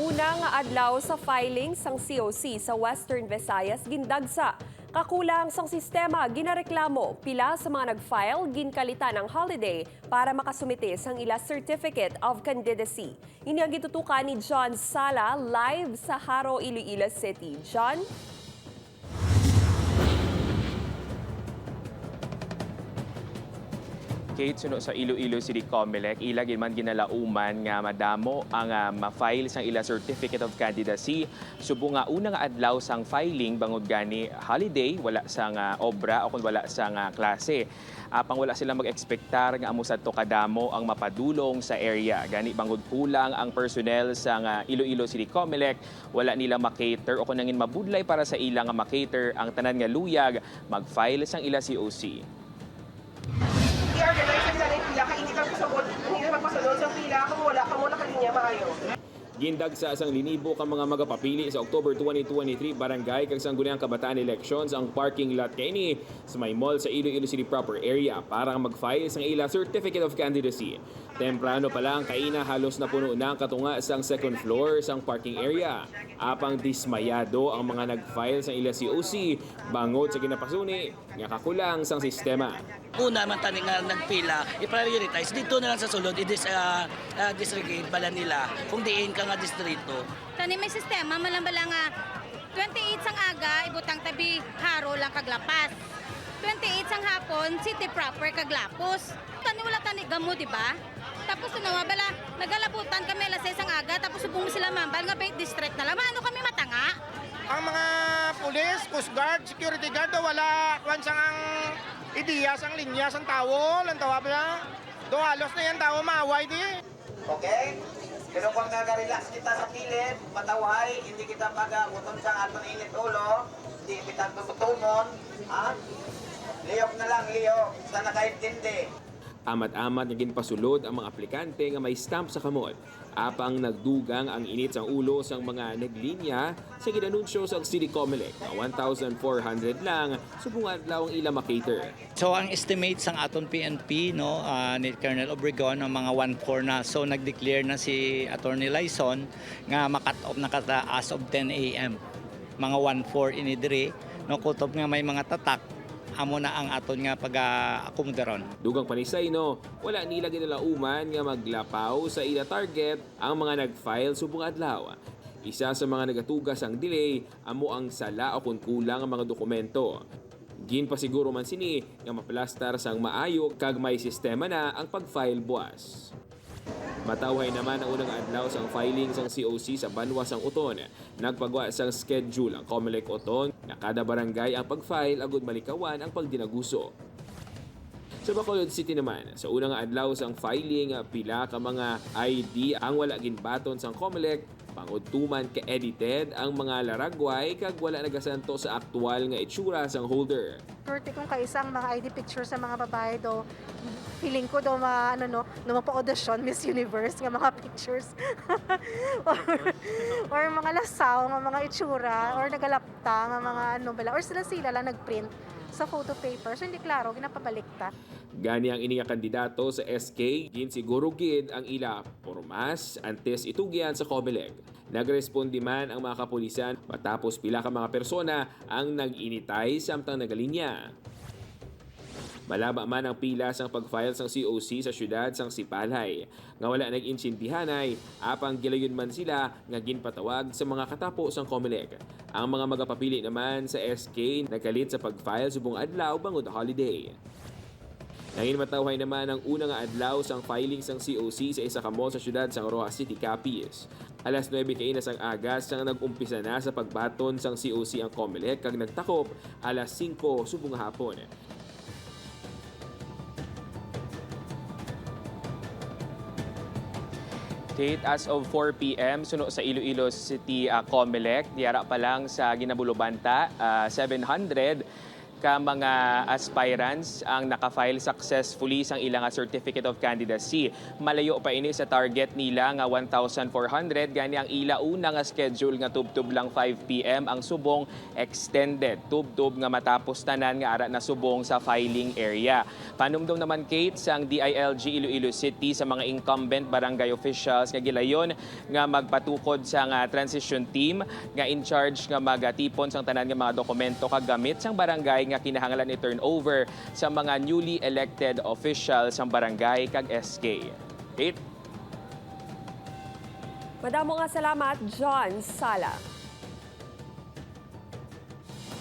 Unang adlaw sa filing sang COC sa Western Visayas gindagsa. Kakulang sang sistema ginareklamo pila sa mga nag-file ginkalita ng holiday para makasumite sang ila Certificate of Candidacy. Ini ang gitutukan ni John Sala live sa Haro, Iloilo City. John? Kate, suno sa Iloilo City Comelec, ila man ginalauman nga madamo ang ma-file sang ila Certificate of Candidacy. Subo nga una nga adlaw sang filing bangod gani holiday, wala sang obra o kung wala sang klase. Pang wala sila mag-ekspektar nga amo sadto kadamo ang mapadulong sa area. Gani bangod kulang ang personnel sang Iloilo City Comelec, wala nila makater o kung nangin mabudlay para sa ilang nga makater ang tanan nga luyag mag-file sang ila COC. I-organize sa ng pila, kaya hindi ka magpasulod sa pila, kung wala ka muna kaninya maayo. Gindagsa sang linibo ka mga magapapili sa October 2023 barangay kag sangguniang kabataan elections ang parking lot kaini sa may mall sa Iloilo City proper area para mag-file sang ila Certificate of Candidacy. Temprano pa lang kaina halos napuno na ang katunga sang second floor sang parking area. Apang dismayado ang mga nag-file sang ila COC bangod sa ginapasuni nga kakulang sang sistema. Una man tani nga nagpila, i-prioritize dito na lang sa sulod disregard bala nila kung diin ka nga distrito. Tani may sistema malambala nga 28 sang aga ibutang tabi Haro lang kaglapas. 28 sang hapon city proper kaglapos. Tani wala tani gamo di ba? Tapos tunawa bala nagalabutan kami alas 6 sang aga tapos subong sila mambal nga 20 district na lamang ano kami matanga. Ang mga pulis, coast guard, security guard wala wansang ang ideya sang linya sang tawo, lang tawa ba? Do halos na yan tawo maaway di. Okay? Pero kung nag-relax kita sa kilid, pataway, hindi kita pag-uton sa aton init ulo, hindi kita tutumon, ha? Liyok na lang, liyok, sa nakaintindi. Amat-amat nga ginpasulod ang mga aplikante nga may stamp sa kamot. Apang nagdugang ang init sang ulo sang mga naglinya sa ginanunsyo sa City Comelec. 1,400 lang subong adlaw ang ila makater. So ang estimate sang aton PNP no ni Colonel Obregon ang mga 1/4 na. So nag-declare na si Attorney Lyson nga makat off na kata as of 10 AM. Mga 1/4 ini diri no kutob nga may mga tatak amo na ang aton nga pag-akomodaron. Dugang panisay no, wala nila ginalauman nga maglapaw sa ila target ang mga nag-file subong adlaw. Isa sa mga nagatugas ang delay amo ang sala o kung kulang ang mga dokumento. Ginpasiguro man sini nga maplastar sang maayo kag may sistema na ang pag-file buwas. Matawhay naman ang unang adlaw sang filing sang COC sa Banwa sang Uton. Nagpagawa sang schedule ang Comelec Uton na kada barangay ang pag-file agud malikawan ang pagdinaguso. Sa Bacolod City naman, sa unang adlaw sang filing pila ka mga ID ang wala ginbaton sang Comelec, pangudtuman ka edited ang mga laragway kag wala nagasanto sa aktual nga itsura sang holder. Swerte kung kaisang mga ID picture sa mga babae do, feeling ko do mapa-audition Miss Universe nga mga pictures or mga lasaw nga mga itsura or nagalapta nga mga bala or sila lang nagprint sa photo paper so hindi klaro ginapabaliktad. Gani ang ini nga kandidato sa SK ginsiguro gid ang ila pormas antes itugyan sa Comelec. Nagrespondi man ang mga kapulisan matapos pila ka mga persona ang nag-initay samtang nagalinya. Malaba man ang pila sang pag-file sang COC sa syudad sang Sipalhay. Nga wala nag-insindihanay, apang gilayon man sila nga ginpatawag sa mga katapo sang Comelec. Ang mga magapapili naman sa SK nagkalit sa pag-file subong adlaw bangod holiday. Nangin matawhay naman ang unang adlaw sang filing sang COC sa isa ka mall sa syudad sang Roa City, Capiz. Alas 9 kainas ang agas sang nag-umpisa na sa pagbaton sang COC ang Comelec kag nagtakop alas 5 subong hapon. Kate, as of 4 p.m. suno sa Iloilo City Comelec, diyara pa lang sa Ginabulobanta, 700 ka mga aspirants ang nakafile successfully sang ilang Certificate of Candidacy. Malayo pa ini sa target nila nga 1,400 gani ang ila una nga schedule nga tubtub lang 5 PM ang subong extended tubtub nga matapos tanan nga ara na subong sa filing area. Panumdum naman Kate sang DILG Iloilo City sa mga incumbent barangay officials nga gilayon nga magpatukod sa nga transition team nga in charge nga magatipon sang tanan nga mga dokumento kagamit sang barangay nga kinahanglan i-turnover sa mga newly elected officials sa barangay kag SK. Kate? Madamo nga salamat, John Sala.